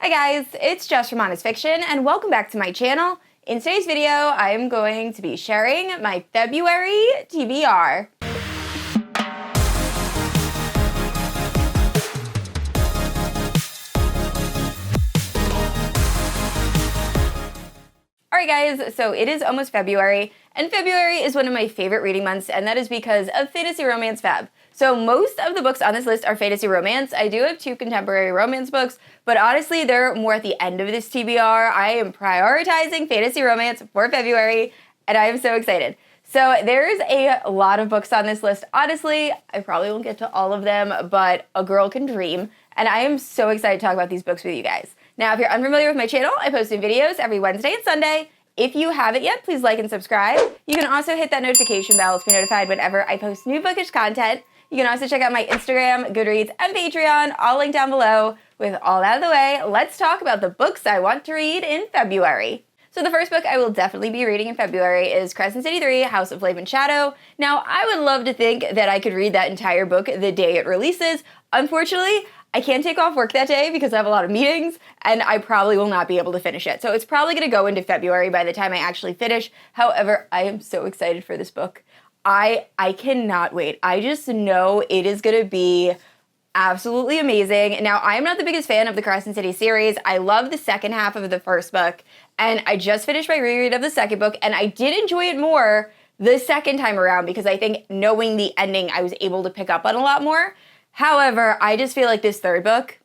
Hi guys, it's Jess from Honest Fiction, and welcome back to my channel. In today's video, I am going to be sharing my February TBR. Alright guys, so it is almost February, and February is one of my favorite reading months, and that is because of fantasy romance fab. So most of the books on this list are fantasy romance. I do have 2 contemporary romance books, but honestly, they're more at the end of this TBR. I am prioritizing fantasy romance for February, and I am so excited. So there's a lot of books on this list. Honestly, I probably won't get to all of them, but a girl can dream, and I am so excited to talk about these books with you guys. Now, if you're unfamiliar with my channel, I post new videos every Wednesday and Sunday. If you haven't yet, please like and subscribe. You can also hit that notification bell to be notified whenever I post new bookish content. You can also check out my Instagram, Goodreads, and Patreon, all linked down below. With all out of the way, let's talk about the books I want to read in February. So the first book I will definitely be reading in February is Crescent City 3, House of Flame and Shadow. Now, I would love to think that I could read that entire book the day it releases. Unfortunately, I can't take off work that day because I have a lot of meetings, and I probably will not be able to finish it. So it's probably going to go into February by the time I actually finish. However, I am so excited for this book. I cannot wait. I just know it is going to be absolutely amazing. Now, I am not the biggest fan of the Crescent City series. I love the second half of the first book, and I just finished my reread of the second book, and I did enjoy it more the second time around because I think knowing the ending, I was able to pick up on a lot more. However, I just feel like this third book,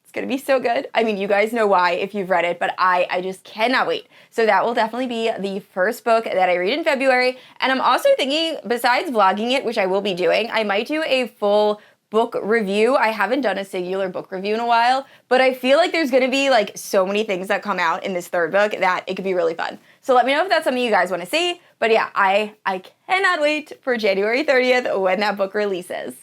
it's going to be so good. I mean, you guys know why if you've read it, but I just cannot wait. So that will definitely be the first book that I read in February. And I'm also thinking, besides vlogging it, which I will be doing, I might do a full book review. I haven't done a singular book review in a while, but I feel like there's going to be like so many things that come out in this third book that it could be really fun. So let me know if that's something you guys want to see. But yeah, I cannot wait for January 30th when that book releases.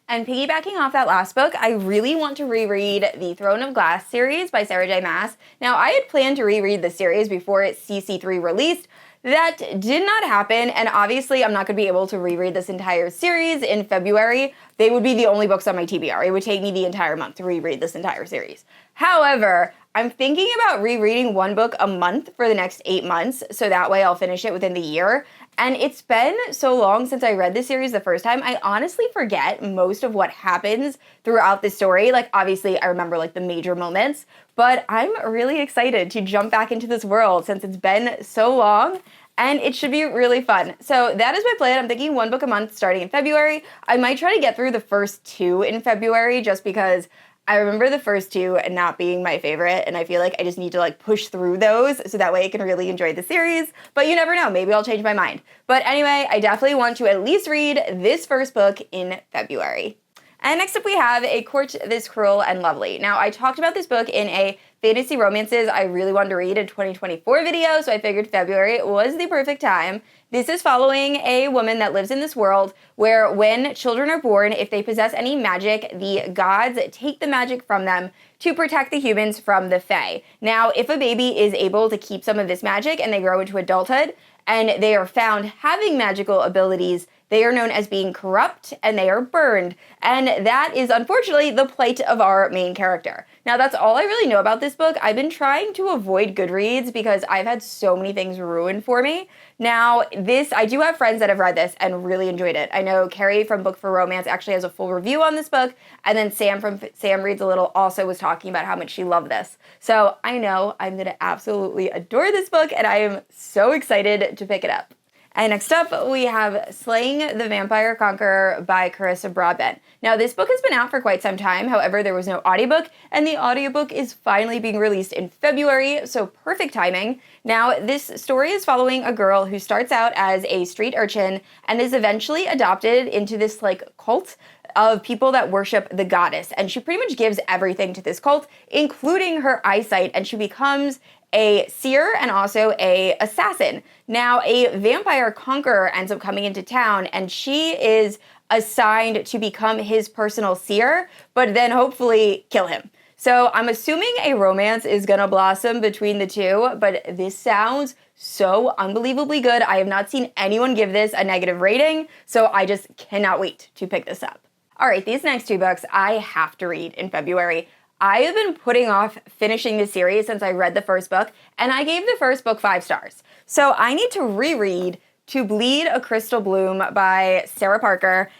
And piggybacking off that last book, I really want to reread the Throne of Glass series by Sarah J. Maas. Now, I had planned to reread the series before its CC3 released. That did not happen, and obviously I'm not going to be able to reread this entire series in February. They would be the only books on my TBR. It would take me the entire month to reread this entire series. However, I'm thinking about rereading one book a month for the next 8 months, so that way I'll finish it within the year. And it's been so long since I read this series the first time, I honestly forget most of what happens throughout the story. Like, obviously, I remember, like, the major moments, but I'm really excited to jump back into this world since it's been so long, and it should be really fun. So that is my plan. I'm thinking one book a month starting in February. I might try to get through the first 2 in February just because I remember the first 2 not being my favorite, and I feel like I just need to like push through those so that way I can really enjoy the series. But you never know, maybe I'll change my mind. But anyway, I definitely want to at least read this first book in February. And next up we have A Court This Cruel and Lovely. Now, I talked about this book in a fantasy romances I really wanted to read in 2024 video, so I figured February was the perfect time. This is following a woman that lives in this world where when children are born, if they possess any magic, the gods take the magic from them to protect the humans from the Fae. Now, if a baby is able to keep some of this magic and they grow into adulthood, and they are found having magical abilities, they are known as being corrupt and they are burned. And that is unfortunately the plight of our main character. Now, that's all I really know about this book. I've been trying to avoid Goodreads because I've had so many things ruined for me. Now, I do have friends that have read this and really enjoyed it. I know Carrie from Book for Romance actually has a full review on this book, and then Sam from Sam Reads a Little also was talking about how much she loved this. So I know I'm going to absolutely adore this book, and I am so excited to pick it up. And next up, we have Slaying the Vampire Conqueror by Carissa Broadbent. Now, this book has been out for quite some time. However, there was no audiobook, and the audiobook is finally being released in February, so perfect timing. Now, this story is following a girl who starts out as a street urchin and is eventually adopted into this, like, cult of people that worship the goddess. And she pretty much gives everything to this cult, including her eyesight, and she becomes a seer and also a assassin. Now, a vampire conqueror ends up coming into town, and she is assigned to become his personal seer, but then hopefully kill him. So I'm assuming a romance is gonna blossom between the two, but this sounds so unbelievably good. I have not seen anyone give this a negative rating, so I just cannot wait to pick this up. All right, these next 2 books I have to read in February. I have been putting off finishing this series since I read the first book, and I gave the first book 5 stars. So I need to reread To Bleed a Crystal Bloom by Sarah Parker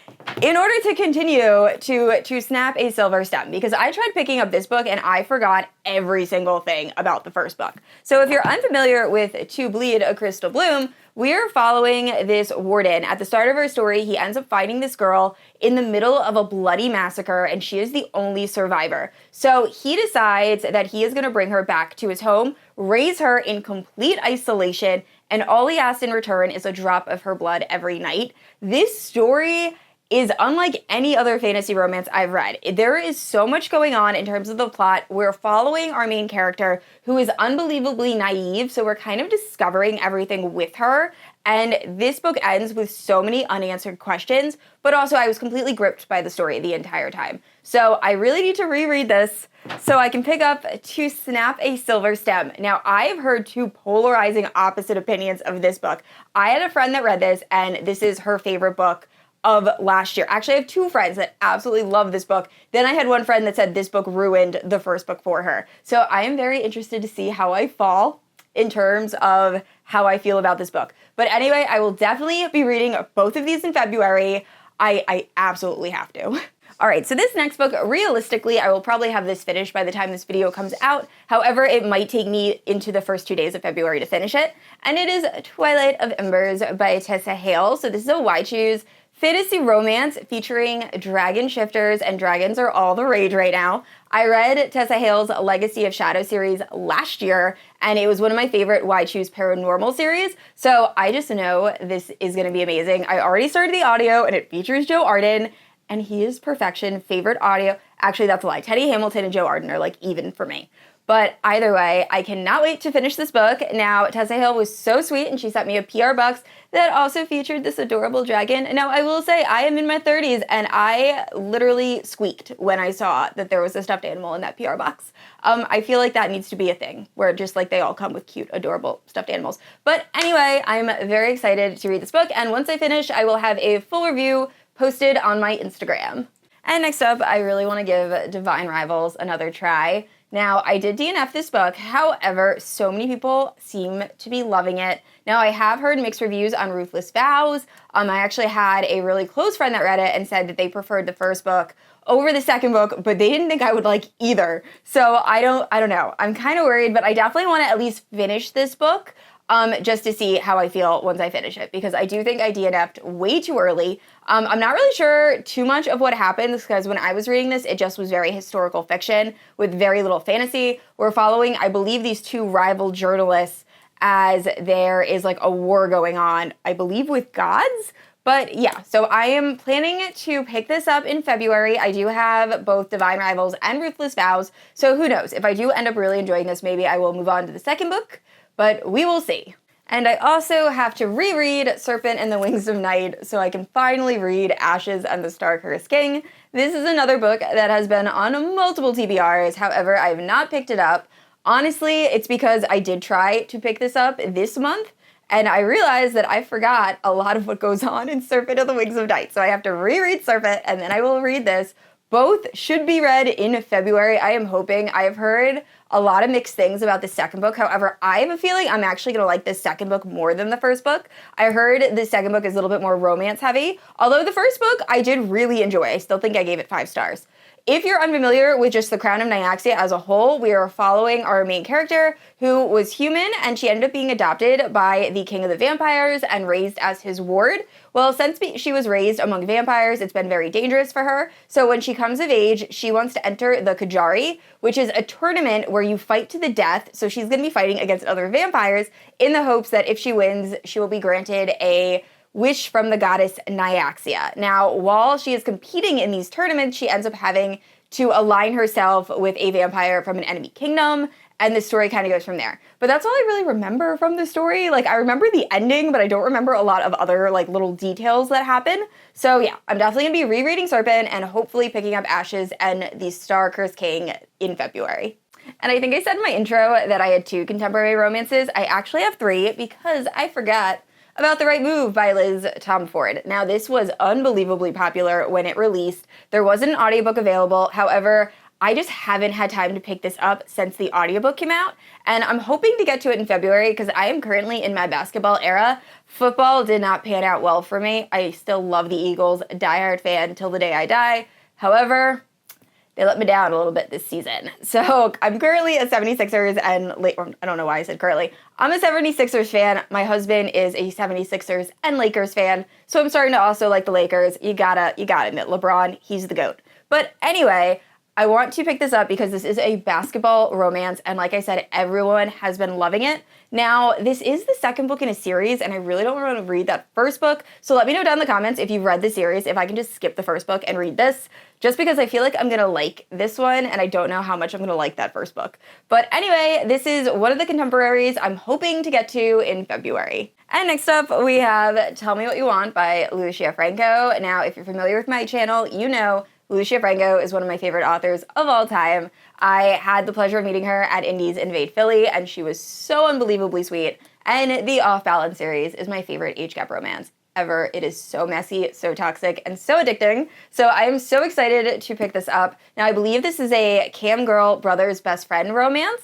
in order to continue to snap a silver stem, because I tried picking up this book and I forgot every single thing about the first book. So if you're unfamiliar with To Bleed a Crystal Bloom, we're following this warden. At the start of her story, he ends up finding this girl in the middle of a bloody massacre, and she is the only survivor. So he decides that he is going to bring her back to his home, raise her in complete isolation, and all he asks in return is a drop of her blood every night. This story is unlike any other fantasy romance I've read. There is so much going on in terms of the plot. We're following our main character, who is unbelievably naive, so we're kind of discovering everything with her. And this book ends with so many unanswered questions, but also I was completely gripped by the story the entire time. So I really need to reread this so I can pick up To Snap a Silver Stem. Now, I've heard 2 polarizing opposite opinions of this book. I had a friend that read this, and this is her favorite book of last year. Actually, I have 2 friends that absolutely love this book. Then I had one friend that said this book ruined the first book for her. So I am very interested to see how I fall in terms of how I feel about this book. But anyway, I will definitely be reading both of these in February. I absolutely have to. All right, so this next book, realistically, I will probably have this finished by the time this video comes out. However, it might take me into the first 2 days of February to finish it. And it is Twilight of Embers by Tessa Hale. So this is a why choose fantasy romance featuring dragon shifters, and dragons are all the rage right now. I read Tessa Hale's Legacy of Shadow series last year, and it was one of my favorite Why Choose Paranormal series, so I just know this is going to be amazing. I already started the audio, and it features Joe Arden, and he is perfection. Favorite audio. Actually, that's a lie. Teddy Hamilton and Joe Arden are like even for me. But either way, I cannot wait to finish this book. Now, Tessa Hale was so sweet, and she sent me a PR box that also featured this adorable dragon. Now, I will say, I am in my 30s, and I literally squeaked when I saw that there was a stuffed animal in that PR box. I feel like that needs to be a thing, where just like they all come with cute, adorable stuffed animals. But anyway, I'm very excited to read this book, and once I finish, I will have a full review posted on my Instagram. And next up, I really want to give Divine Rivals another try. Now, I did DNF this book, however, so many people seem to be loving it. Now, I have heard mixed reviews on Ruthless Vows. I actually had a really close friend that read it and said that they preferred the first book over the second book, but they didn't think I would like either. So I don't know. I'm kind of worried, but I definitely want to at least finish this book. Just to see how I feel once I finish it, because I do think I DNF'd way too early. I'm not really sure too much of what happens, because when I was reading this, it just was very historical fiction with very little fantasy. We're following, I believe, these 2 rival journalists as there is like a war going on, I believe with gods. But yeah, so I am planning to pick this up in February. I do have both Divine Rivals and Ruthless Vows, so who knows? If I do end up really enjoying this, maybe I will move on to the second book. But we will see. And I also have to reread Serpent and the Wings of Night so I can finally read Ashes and the Star-Cursed King. This is another book that has been on multiple TBRs, however, I have not picked it up. Honestly, it's because I did try to pick this up this month, and I realized that I forgot a lot of what goes on in Serpent and the Wings of Night. So I have to reread Serpent, and then I will read this. Both should be read in February, I am hoping. I have heard a lot of mixed things about the second book. However, I have a feeling I'm actually going to like this second book more than the first book. I heard the second book is a little bit more romance heavy, although the first book I did really enjoy. I still think I gave it 5 stars. If you're unfamiliar with just the Crown of Nyaxia as a whole, we are following our main character, who was human, and she ended up being adopted by the King of the Vampires and raised as his ward. Well, since she was raised among vampires, it's been very dangerous for her. So when she comes of age, she wants to enter the Kajari, which is a tournament where you fight to the death. So she's going to be fighting against other vampires in the hopes that if she wins, she will be granted a wish from the goddess Nyaxia. Now, while she is competing in these tournaments, she ends up having to align herself with a vampire from an enemy kingdom, and the story kind of goes from there. But that's all I really remember from the story. Like, I remember the ending, but I don't remember a lot of other, like, little details that happen. So yeah, I'm definitely gonna be rereading Serpent and hopefully picking up Ashes and the Star-Cursed King in February. And I think I said in my intro that I had 2 contemporary romances. I actually have 3 because I forgot about The Right Move by Liz Tomforde. Now, this was unbelievably popular when it released. There wasn't an audiobook available. However, I just haven't had time to pick this up since the audiobook came out, and I'm hoping to get to it in February because I am currently in my basketball era. Football did not pan out well for me. I still love the Eagles, a diehard fan till the day I die. However, they let me down a little bit this season. So I'm currently a 76ers and I don't know why I said currently. I'm a 76ers fan. My husband is a 76ers and Lakers fan. So I'm starting to also like the Lakers. You gotta admit, LeBron, he's the GOAT. But anyway, I want to pick this up because this is a basketball romance, and like I said, everyone has been loving it. Now, this is the second book in a series, and I really don't want to read that first book, so let me know down in the comments if you've read the series, if I can just skip the first book and read this, just because I feel like I'm gonna like this one, and I don't know how much I'm gonna like that first book. But anyway, this is one of the contemporaries I'm hoping to get to in February. And next up, we have Tell Me What You Want by Lucia Franco. Now, if you're familiar with my channel, you know Lucia Franco is one of my favorite authors of all time. I had the pleasure of meeting her at Indies Invade Philly, and she was so unbelievably sweet. And the Off Balance series is my favorite age gap romance ever. It is so messy, so toxic, and so addicting. So I am so excited to pick this up. Now, I believe this is a cam girl brother's best friend romance.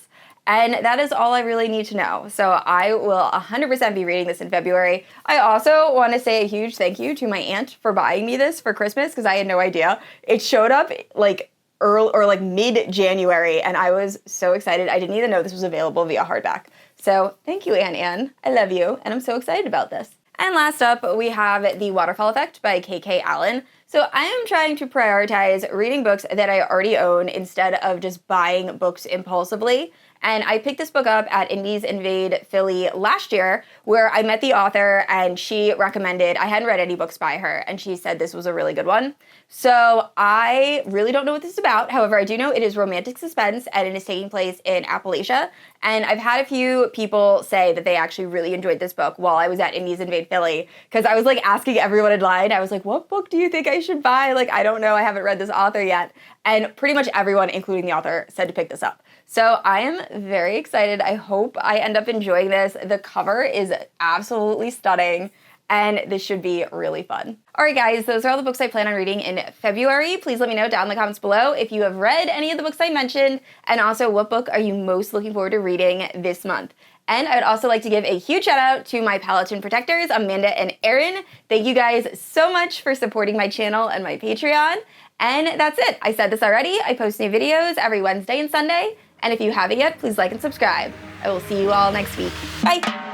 And that is all I really need to know. So I will 100% be reading this in February. I also want to say a huge thank you to my aunt for buying me this for Christmas because I had no idea. It showed up like early or like mid-January, and I was so excited. I didn't even know this was available via hardback. So thank you, Aunt Anne. I love you, and I'm so excited about this. And last up, we have The Waterfall Effect by K.K. Allen. So I am trying to prioritize reading books that I already own instead of just buying books impulsively. And I picked this book up at Indies Invade Philly last year, where I met the author and she recommended, I hadn't read any books by her, and she said this was a really good one. So I really don't know what this is about. However, I do know it is romantic suspense and it is taking place in Appalachia. And I've had a few people say that they actually really enjoyed this book while I was at Indies Invade Philly, because I was like asking everyone in line, I was like, what book do you think I should buy? Like, I don't know, I haven't read this author yet. And pretty much everyone, including the author, said to pick this up. So I am very excited. I hope I end up enjoying this. The cover is absolutely stunning, and this should be really fun. All right, guys, those are all the books I plan on reading in February. Please let me know down in the comments below if you have read any of the books I mentioned, and also what book are you most looking forward to reading this month. And I would also like to give a huge shout out to my Paladin protectors, Amanda and Erin. Thank you guys so much for supporting my channel and my Patreon. And that's it. I said this already. I post new videos every Wednesday and Sunday. And if you haven't yet, please like and subscribe. I will see you all next week. Bye!